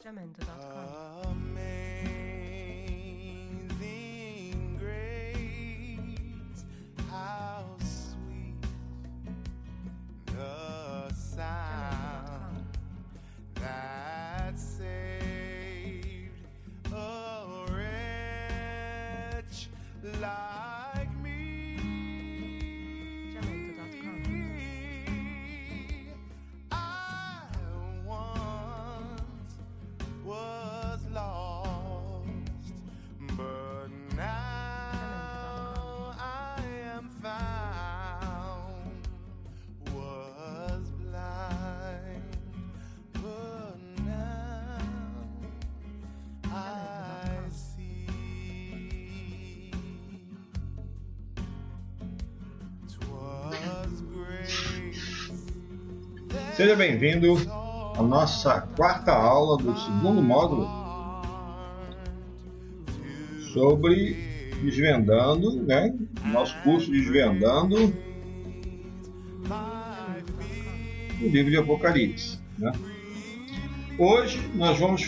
Jamendo.com. Amazing grace, how sweet the sound that saved a wretch like me. Jamendo.com. I once was lost, but now I am found. Was blind, but now I see. 'Twas grace. Seja bem-vindo à nossa quarta aula do segundo módulo sobre Desvendando, né? Nosso curso Desvendando o livro de Apocalipse, né? Hoje nós vamos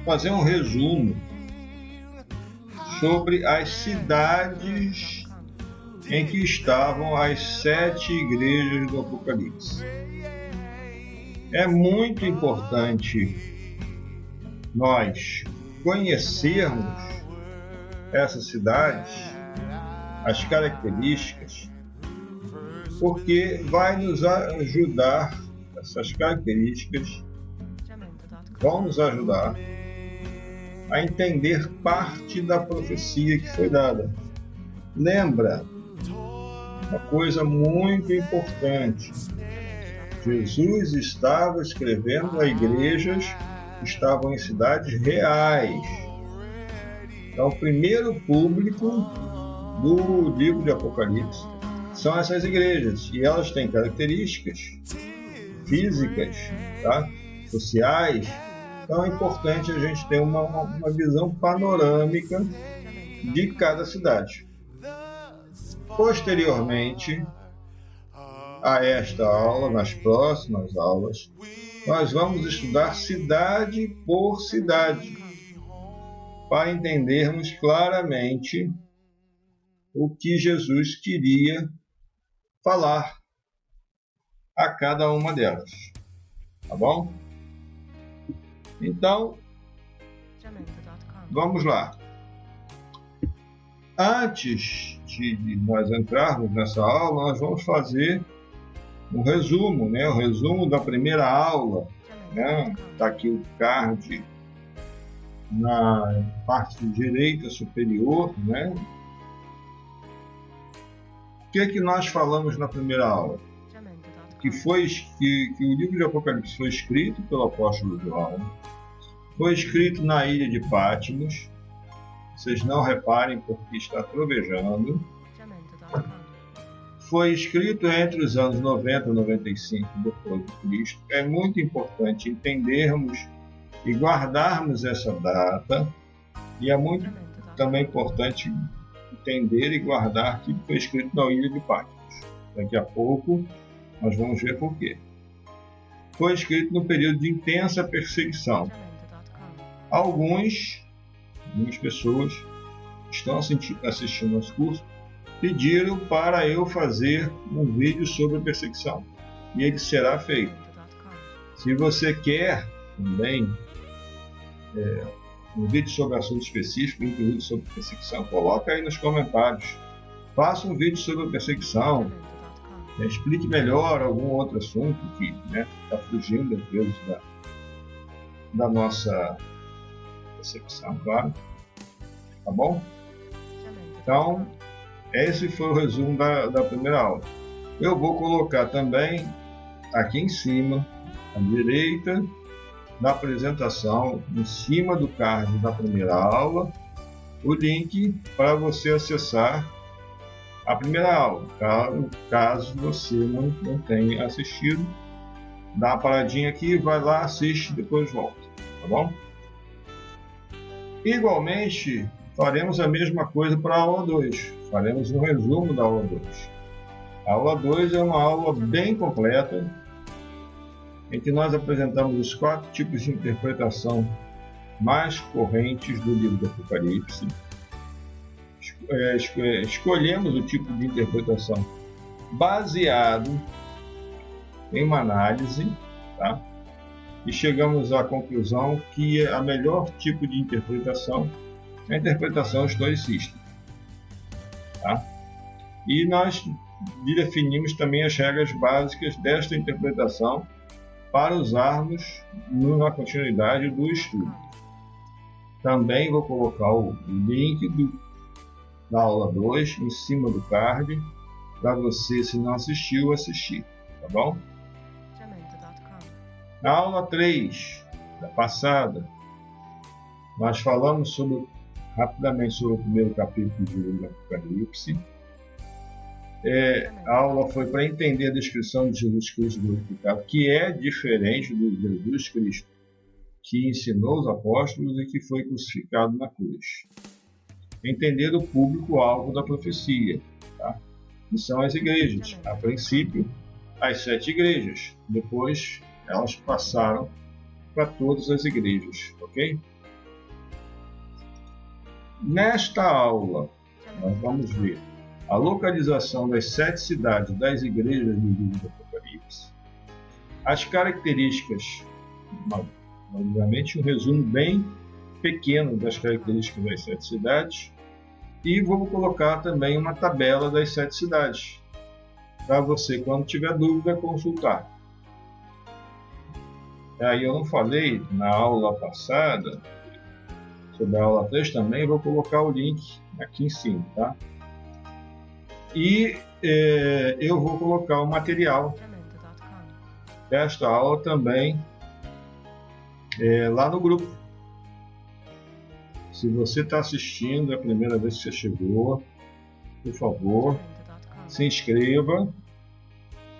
fazer um resumo sobre as cidades em que estavam as 7 igrejas do Apocalipse. É muito importante nós conhecermos essas cidades, as características, porque vai nos ajudar, essas características vão nos ajudar a entender parte da profecia que foi dada. Lembra uma coisa muito importante: Jesus estava escrevendo a igrejas que estavam em cidades reais. Então, o primeiro público do livro de Apocalipse são essas igrejas, e elas têm características físicas, tá? Sociais. Então, é importante a gente ter uma visão panorâmica de cada cidade. Posteriormente a esta aula, nas próximas aulas, nós vamos estudar cidade por cidade, para entendermos claramente o que Jesus queria falar a cada uma delas. Tá bom? Então, vamos lá. Antes de nós entrarmos nessa aula, nós vamos fazer um resumo, né? O resumo da primeira aula, né? Está aqui o card na parte direita superior, né? O que nós falamos na primeira aula? Que o livro de Apocalipse foi escrito pelo apóstolo João, foi escrito na ilha de Patmos. Vocês não reparem porque está trovejando. Foi escrito entre os anos 90 e 95 depois de Cristo. É muito importante entendermos e guardarmos essa data. E é muito também importante entender e guardar que foi escrito na ilha de Patmos. Daqui a pouco nós vamos ver por quê. Foi escrito no período de intensa perseguição. Algumas pessoas que estão assistindo aos cursos pediram para eu fazer um vídeo sobre a perseguição, e ele será feito. Se você quer também um vídeo sobre assunto específico, inclusive sobre perseguição, coloca aí nos comentários. Faça um vídeo sobre a perseguição, explique melhor algum outro assunto que está fugindo às vezes da nossa percepção, claro. Tá bom? Então, esse foi o resumo da primeira aula. Eu vou colocar também aqui em cima, à direita da apresentação, em cima do card da primeira aula, o link para você acessar a primeira aula. Caso você não tenha assistido, dá uma paradinha aqui, vai lá, assiste, depois volta. Tá bom? Igualmente, faremos a mesma coisa para a aula 2. Faremos um resumo da aula 2. A aula 2 é uma aula bem completa, em que nós apresentamos os 4 tipos de interpretação mais correntes do livro do Apocalipse. Escolhemos o tipo de interpretação baseado em uma análise, tá? E chegamos à conclusão que a melhor tipo de interpretação é a interpretação historicista, tá? E nós definimos também as regras básicas desta interpretação para usarmos na continuidade do estudo. Também vou colocar o link da aula 2 em cima do card para você, se não assistiu, assistir, tá bom? Na aula 3 da passada, nós falamos rapidamente sobre o primeiro capítulo do livro do Apocalipse. A aula foi para entender a descrição de Jesus Cristo glorificado, que é diferente do Jesus Cristo que ensinou os apóstolos e que foi crucificado na cruz. Entender o público-alvo da profecia, tá? Que são as igrejas. A princípio, as 7 igrejas. Depois, elas passaram para todas as igrejas, ok? Nesta aula, nós vamos ver a localização das 7 cidades das igrejas do livro do Apocalipse, as características, obviamente um resumo bem pequeno das características das 7 cidades, e vou colocar também uma tabela das 7 cidades, para você, quando tiver dúvida, consultar. Aí eu não falei na aula passada, sobre a aula 3 também, vou colocar o link aqui em cima, tá? E eu vou colocar o material desta aula também lá no grupo. Se você está assistindo, é a primeira vez que você chegou, por favor, se inscreva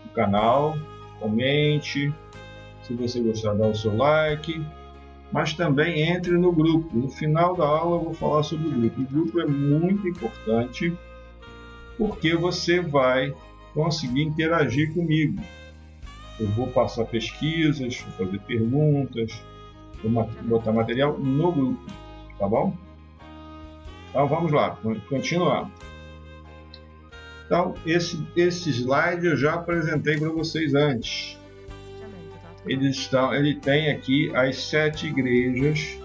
no canal, comente, se você gostar, dá o seu like, mas também entre no grupo. No final da aula eu vou falar sobre o grupo. O grupo é muito importante porque você vai conseguir interagir comigo. Eu vou passar pesquisas, vou fazer perguntas, vou botar material no grupo, tá bom? Então vamos lá, continuar. Então esse slide eu já apresentei para vocês antes. Ele tem aqui as 7 igrejas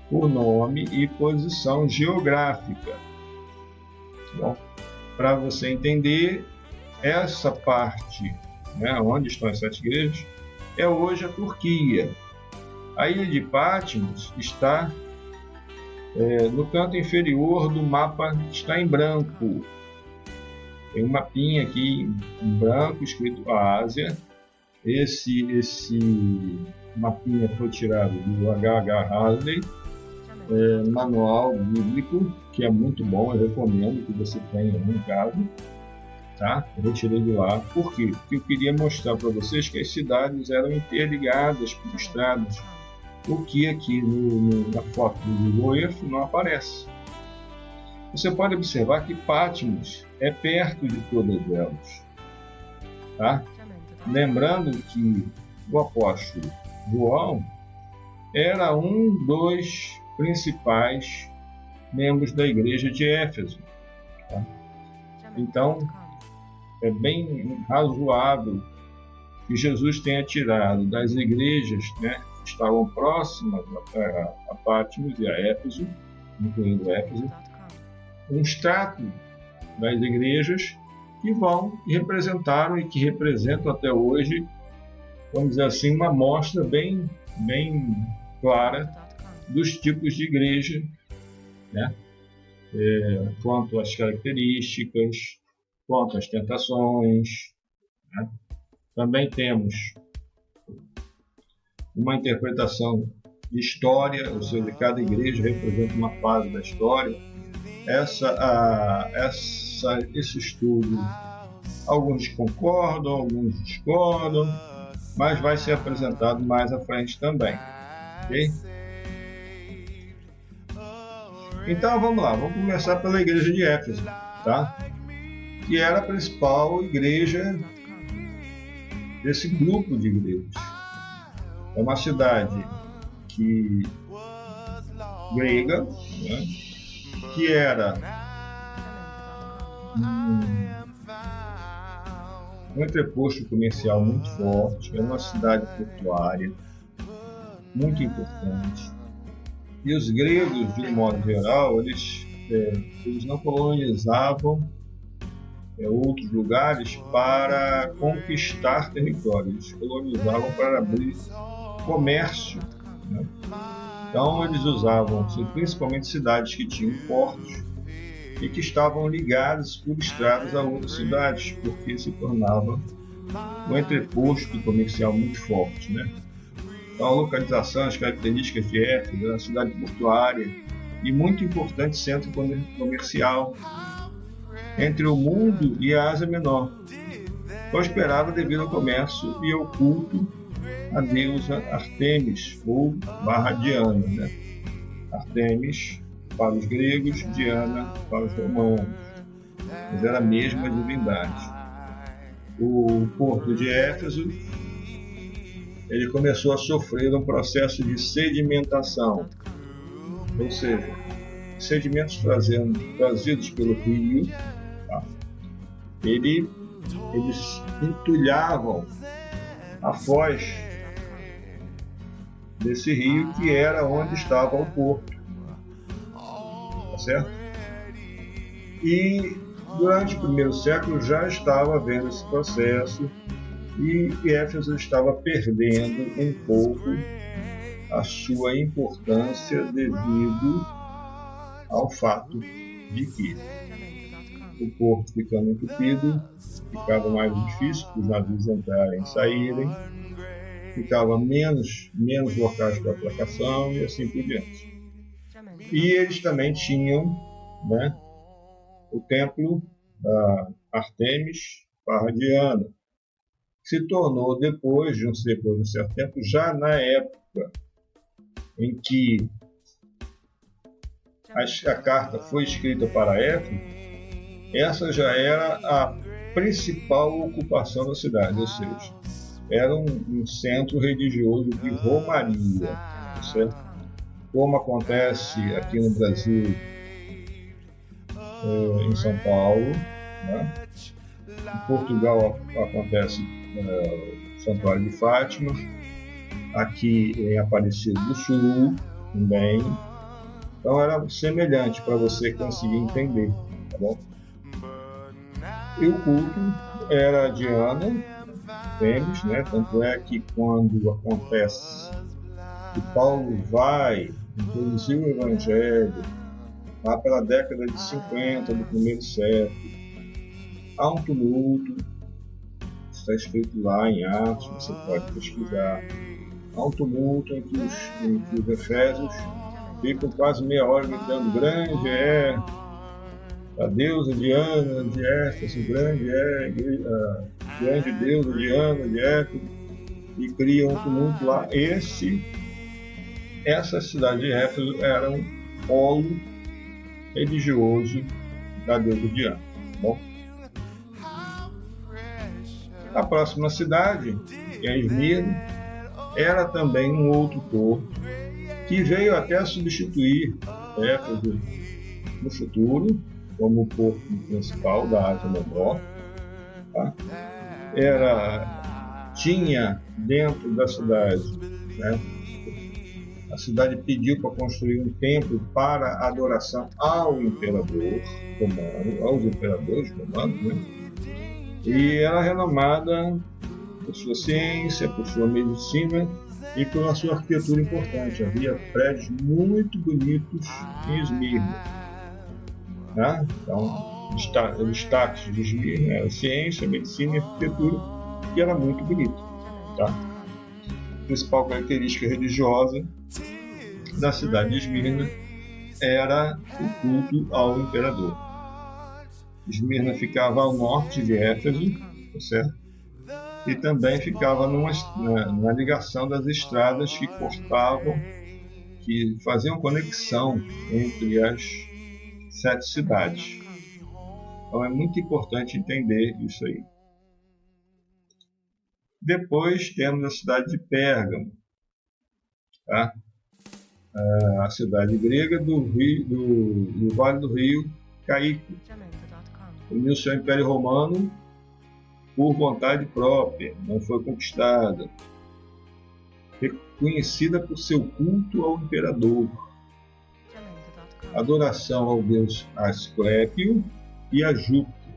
por nome e posição geográfica. Tá bom? Para você entender essa parte, né, onde estão as 7 igrejas, é hoje a Turquia. A ilha de Patmos está no canto inferior do mapa, está em branco. Tem um mapinha aqui em branco escrito Ásia. Esse mapinha foi tirado do H.H. Hazley, manual bíblico, que é muito bom, eu recomendo que você tenha em casa, tá? Eu retirei de lá. Por quê? Porque eu queria mostrar para vocês que as cidades eram interligadas por estradas, o que aqui na foto do Google Earth não aparece. Você pode observar que Patmos é perto de todas elas, tá? Lembrando que o apóstolo João era um dos principais membros da igreja de Éfeso, tá? Então é bem razoável que Jesus tenha tirado das igrejas, né, que estavam próximas a Patmos e a Éfeso, incluindo Éfeso, um extrato das igrejas que representaram e que representam até hoje, vamos dizer assim, uma amostra bem clara dos tipos de igreja, né? Quanto às características, quanto às tentações, né? Também temos uma interpretação de história, ou seja, cada igreja representa uma fase da história. Esse estudo, alguns concordam, alguns discordam, mas vai ser apresentado mais à frente também, ok? Então vamos lá, vamos começar pela igreja de Éfeso, tá? Que era a principal igreja desse grupo de igrejas, É uma cidade grega, né, que era um entreposto comercial muito forte, era uma cidade portuária muito importante. E os gregos, de um modo geral, eles não colonizavam outros lugares para conquistar território, eles colonizavam para abrir comércio, né? Então eles usavam principalmente cidades que tinham portos e que estavam ligadas por estradas a outras cidades, porque se tornava um entreposto comercial muito forte, né? Então a localização, as características de Éfeso, era uma cidade portuária e muito importante centro comercial entre o mundo e a Ásia Menor. Prosperava devido ao comércio e ao culto à deusa Artemis, ou Diana, né? Artemis para os gregos, Diana para os romanos, mas era a mesma divindade. O porto de Éfeso ele começou a sofrer um processo de sedimentação, ou seja, sedimentos trazidos pelo rio, tá? Eles entulhavam a foz desse rio, que era onde estava o porto, tá certo? E durante o primeiro século já estava havendo esse processo e Éfeso estava perdendo um pouco a sua importância devido ao fato de que o porto ficando entupido, ficava mais difícil para os navios entrarem e saírem, ficava menos locais para atracação e assim por diante. E eles também tinham, né, o templo da Artemis Diana, que se tornou depois de um certo tempo, já na época em que a carta foi escrita para Éfeso, essa já era a principal ocupação da cidade, ou seja, era um centro religioso de romaria, certo? Como acontece aqui no Brasil, em São Paulo, né? Em Portugal acontece o Santuário de Fátima, aqui em Aparecida do Sul também. Então era semelhante para você conseguir entender, tá bom? E o culto era Diana, Artemis, né? Tanto é que quando acontece que Paulo vai introduzir o Evangelho lá pela década de 50 do primeiro século, há um tumulto, está escrito lá em Atos, você pode pesquisar. Há um tumulto em que os efésios ficam quase meia hora gritando: grande é a deusa Diana de Éfeso, grande é a grande deusa Diana de Éfeso, e criam um tumulto lá. Essa cidade de Éfeso era um polo religioso da deusa Diana. Bom, a próxima cidade, que é Esmirna, era também um outro porto que veio até a substituir Éfeso no futuro como o porto principal da Ásia Menor. Tá? Tinha dentro da cidade, né, a cidade pediu para construir um templo para adoração ao imperador romano, aos imperadores romanos, né? E era renomada por sua ciência, por sua medicina e pela sua arquitetura importante. Havia prédios muito bonitos em Esmirna. Tá? Então, os destaques de Esmirna eram ciência, medicina e arquitetura, que era muito bonito. Tá? A principal característica religiosa da cidade de Esmirna era o culto ao imperador. Esmirna ficava ao norte de Éfeso, certo? E também ficava na ligação das estradas que cortavam, que faziam conexão entre as 7 cidades. Então é muito importante entender isso aí. Depois temos a cidade de Pérgamo, tá? A cidade grega do Vale do Rio Caíco. Uniu seu Império Romano por vontade própria, não foi conquistada. Reconhecida por seu culto ao imperador. Adoração ao deus Asclépio e a Júpiter.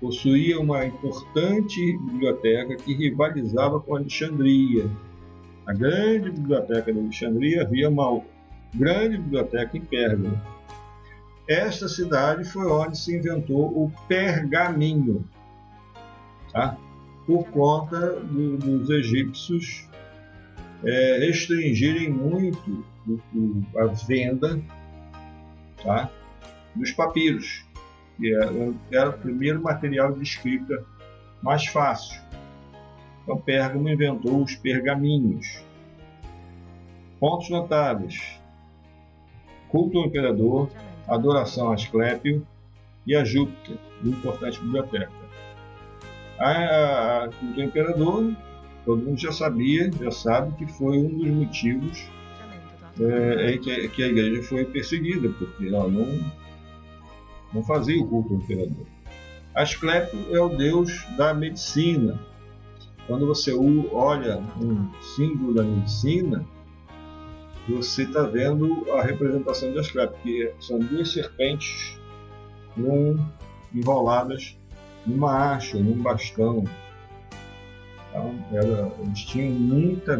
Possuía uma importante biblioteca que rivalizava com Alexandria. A grande biblioteca de Alexandria havia uma grande biblioteca em Pérgamo. Esta cidade foi onde se inventou o pergaminho, tá? Por conta dos egípcios restringirem muito a venda, tá? Dos papiros, que era o primeiro material de escrita mais fácil. Então, Pérgamo inventou os pergaminhos. Pontos notáveis: culto ao imperador, adoração a Asclépio e a Júpiter, uma importante biblioteca. A culto ao imperador, todo mundo já sabe que foi um dos motivos que a igreja foi perseguida, porque ela não fazia o culto ao imperador. Asclépio é o deus da medicina. Quando você olha um símbolo da medicina, você está vendo a representação de Asclépio, que são duas serpentes enroladas numa haste, num bastão. Então, eles tinham muita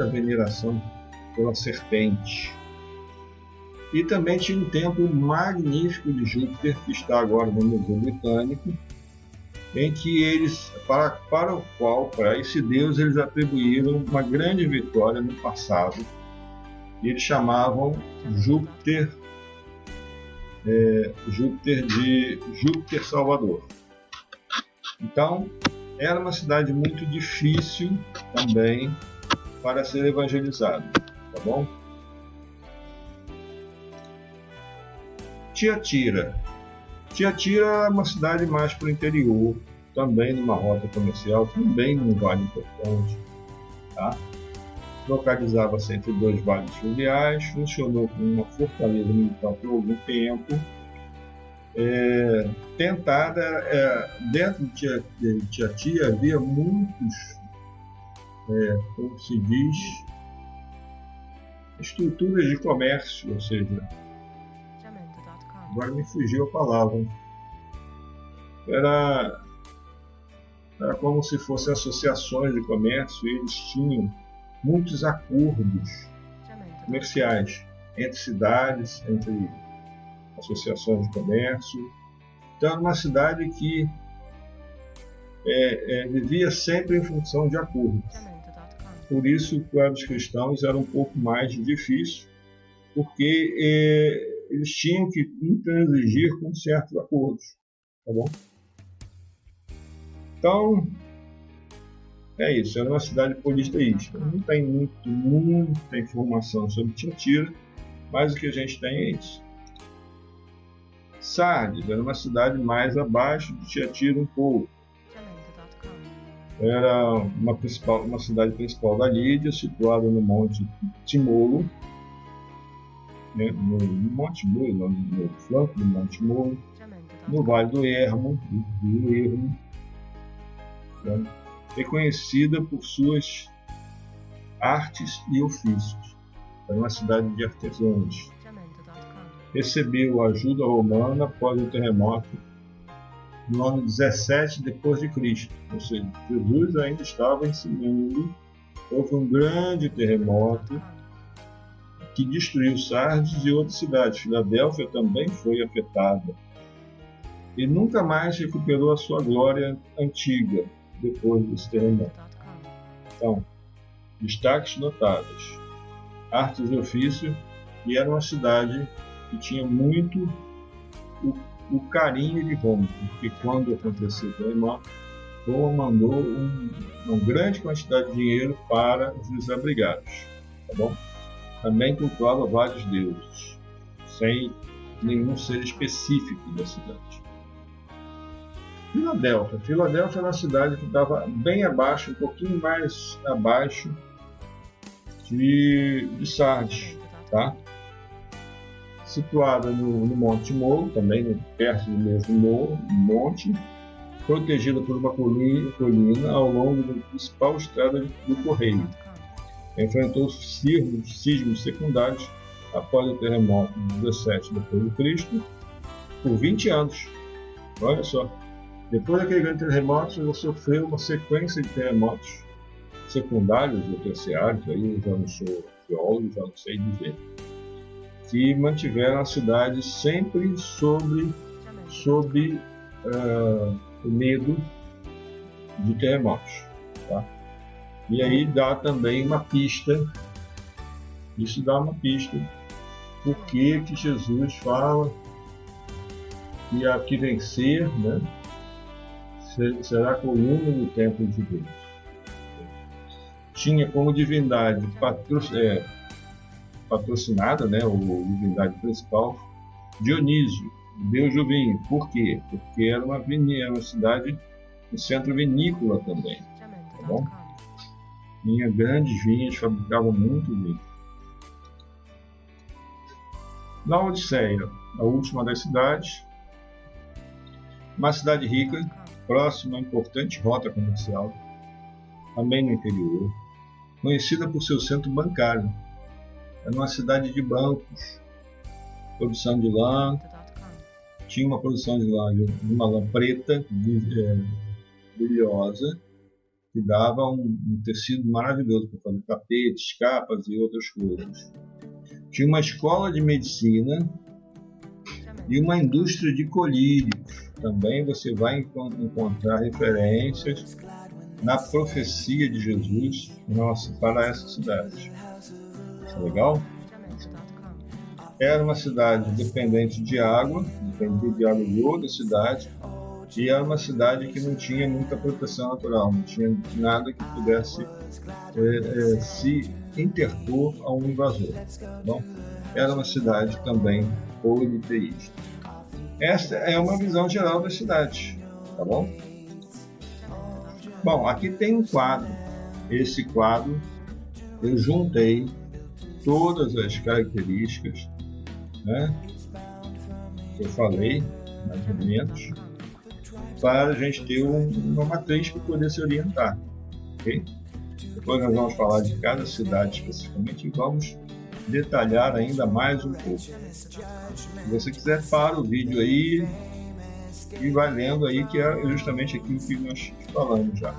veneração pela serpente. E também tinha um templo magnífico de Júpiter, que está agora no Museu Britânico, em que eles, para esse deus, eles atribuíram uma grande vitória no passado. E eles chamavam Júpiter de Júpiter Salvador. Então, era uma cidade muito difícil também para ser evangelizada, tá bom? Tiatira é uma cidade mais para o interior, também numa rota comercial, também num vale importante, tá? Localizava-se entre dois vales fluviais, funcionou como uma fortaleza militar por algum tempo. Dentro de Tiatira havia muitos, como se diz, estruturas de comércio, ou seja, agora me fugiu a palavra. Era como se fossem associações de comércio, e eles tinham muitos acordos comerciais entre cidades, entre associações de comércio. Então, era uma cidade que vivia sempre em função de acordos. Por isso, para os cristãos era um pouco mais difícil, porque eles tinham que intransigir com certos acordos, tá bom? Então, é isso, era uma cidade politeísta. Não tem muita informação sobre Tiatira, mas o que a gente tem é isso. Sardes era uma cidade mais abaixo de Tiatira um pouco. Era uma cidade principal da Lídia, situada no Monte Timolo, no Monte Molo, no flanco do Monte Molo, no Vale do Hermo, reconhecida por suas artes e ofícios. Era uma cidade de artesãos. Recebeu ajuda romana após o terremoto no ano 17 depois de Cristo, ou seja, Jesus ainda estava ensinando. Houve um grande terremoto que destruiu Sardes e outras cidades. Filadélfia também foi afetada e nunca mais recuperou a sua glória antiga depois desse terremoto. Então, destaques notáveis: artes e ofício, e era uma cidade que tinha muito o carinho de Roma, porque quando aconteceu o terremoto, Roma mandou uma grande quantidade de dinheiro para os desabrigados, tá bom? Também cultuava vários deuses, sem nenhum ser específico da cidade. Filadélfia era uma cidade que estava bem abaixo, um pouquinho mais abaixo de Sardes, tá? Situada no Monte Moro, também perto do mesmo monte, protegida por uma colina ao longo da principal estrada do Correio. Enfrentou sismos secundários após o terremoto de 17 depois de Cristo por 20 anos. Olha só, depois daquele grande terremoto, ele sofreu uma sequência de terremotos secundários ou terciários, aí eu já não sou geólogo, já não sei dizer, que mantiveram a cidade sempre sob o medo de terremotos, tá? E aí dá também uma pista, isso dá uma pista, por que Jesus fala que a que vencer, né, será a coluna do templo de Deus. Tinha como divindade patrocinada, né, ou divindade principal, Dionísio, deus do vinho. Por quê? Porque era uma cidade, um centro vinícola também, tá bom? Tinha grandes vinhas, fabricavam muito vinho. Laodiceia, a última das cidades, uma cidade rica, próxima a importante rota comercial, também no interior, conhecida por seu centro bancário. Era uma cidade de bancos, produção de lã, tinha uma produção de lã, de uma lã preta, brilhosa, que dava um tecido maravilhoso para fazer tapetes, capas e outras coisas. Tinha uma escola de medicina e uma indústria de colírios. Também você vai encontrar referências na profecia de Jesus para essa cidade. Isso é legal? Era uma cidade dependente de água, dependia de água de outra cidade, e era uma cidade que não tinha muita proteção natural, não tinha nada que pudesse se interpor a um invasor. Bom, era uma cidade também politeísta. Esta é uma visão geral da cidade, tá bom? Bom, aqui tem um quadro. Esse quadro eu juntei todas as características, né, que eu falei, mais ou menos, para a gente ter uma matriz para poder se orientar, ok? Depois nós vamos falar de cada cidade especificamente e vamos detalhar ainda mais um pouco. Se você quiser, para o vídeo aí e vai lendo aí, que é justamente aquilo que nós falamos já.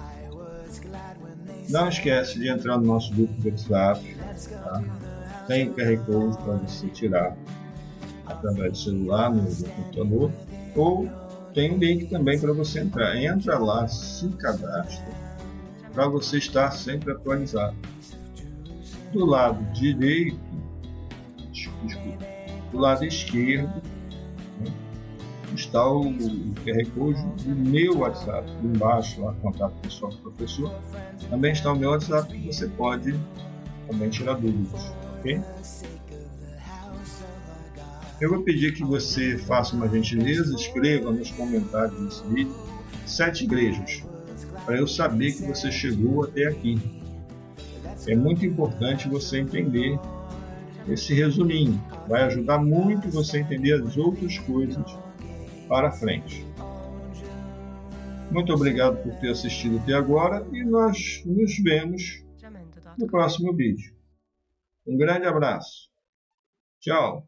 Não esquece de entrar no nosso grupo do WhatsApp, tá? Tem o QR Code para você tirar através do celular, no computador, ou tem um link também para você entrar. Entra lá, se cadastra, para você estar sempre atualizado. Do lado direito, desculpa, do lado esquerdo, né, está o QR Code do meu WhatsApp. Embaixo, lá, contato pessoal com o professor. Também está o meu WhatsApp, que você pode também tirar dúvidas, ok? Eu vou pedir que você faça uma gentileza, escreva nos comentários desse vídeo 7 igrejas, para eu saber que você chegou até aqui. É muito importante você entender esse resuminho. Vai ajudar muito você a entender as outras coisas para frente. Muito obrigado por ter assistido até agora e nós nos vemos no próximo vídeo. Um grande abraço. Tchau.